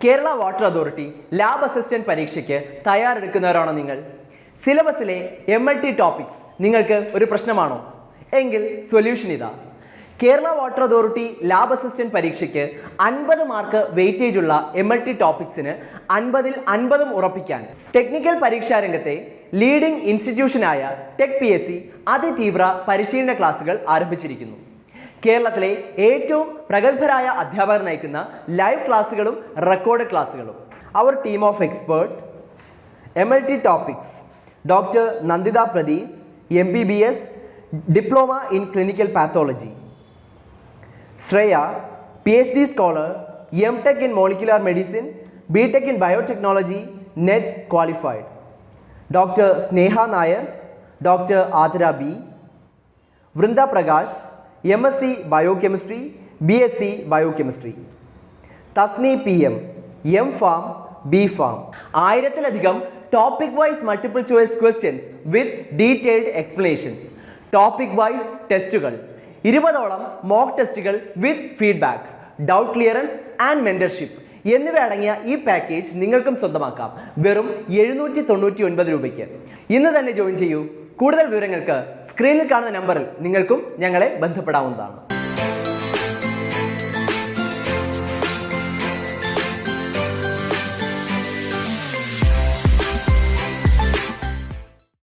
Kerala water authority lab assistant പരീക്ഷയ്ക്ക് തയ്യാറെടുക്കുന്നവരാണോ നിങ്ങൾ? സിലബസിലെ MLT topics നിങ്ങൾക്ക് ഒരു പ്രശ്നമാണോ? എങ്കിൽ സൊല്യൂഷൻ ഇതാ. Kerala water authority lab assistant പരീക്ഷയ്ക്ക് 50 മാർക്ക് വെയിറ്റേജ് ഉള്ള MLT ടോപ്പിക്സിന് 50-ൽ 50 ഉറപ്പിക്കാൻ ടെക്നിക്കൽ പരീക്ഷാ രംഗത്തെ ലീഡിംഗ് ഇൻസ്റ്റിറ്റ്യൂഷനായ ടെക് PSC അതിതീവ്ര പരിശീലന ക്ലാസുകൾ ആരംഭിച്ചിരിക്കുന്നു. കേരളത്തിലെ ഏറ്റവും പ്രഗത്ഭരായ അധ്യാപകർ നയിക്കുന്ന ലൈവ് ക്ലാസുകളും റെക്കോർഡ് ക്ലാസുകളും. അവർ team of expert MLT topics: doctor Nanditha Pradeep, MBBS, diploma in clinical pathology; Shreya, PhD സ്കോളർ, MTech in molecular medicine, BTech in biotechnology, NET qualified; doctor Sneha Nair, doctor Athira B; Vrinda Prakash, MSc biochemistry, BSc biochemistry; Thasni PM, M.Pharm, B.Pharm. 1000-ലധികം topic wise multiple choice questions with detailed explanation, topic wise ടെസ്റ്റുകൾ, 20ഓളം mock ടെസ്റ്റുകൾ with feedback, doubt clearance and mentorship എന്നിവ അടങ്ങിയ ഈ package നിങ്ങൾക്കും സ്വന്തമാക്കാം വെറും 799 രൂപയ്ക്ക്. ഇന്ന് തന്നെ ജോയിൻ ചെയ്യൂ. കൂടുതൽ വിവരങ്ങൾക്ക് സ്ക്രീനിൽ കാണുന്ന നമ്പറിൽ നിങ്ങൾക്കും ഞങ്ങളെ ബന്ധപ്പെടാവുന്നതാണ്.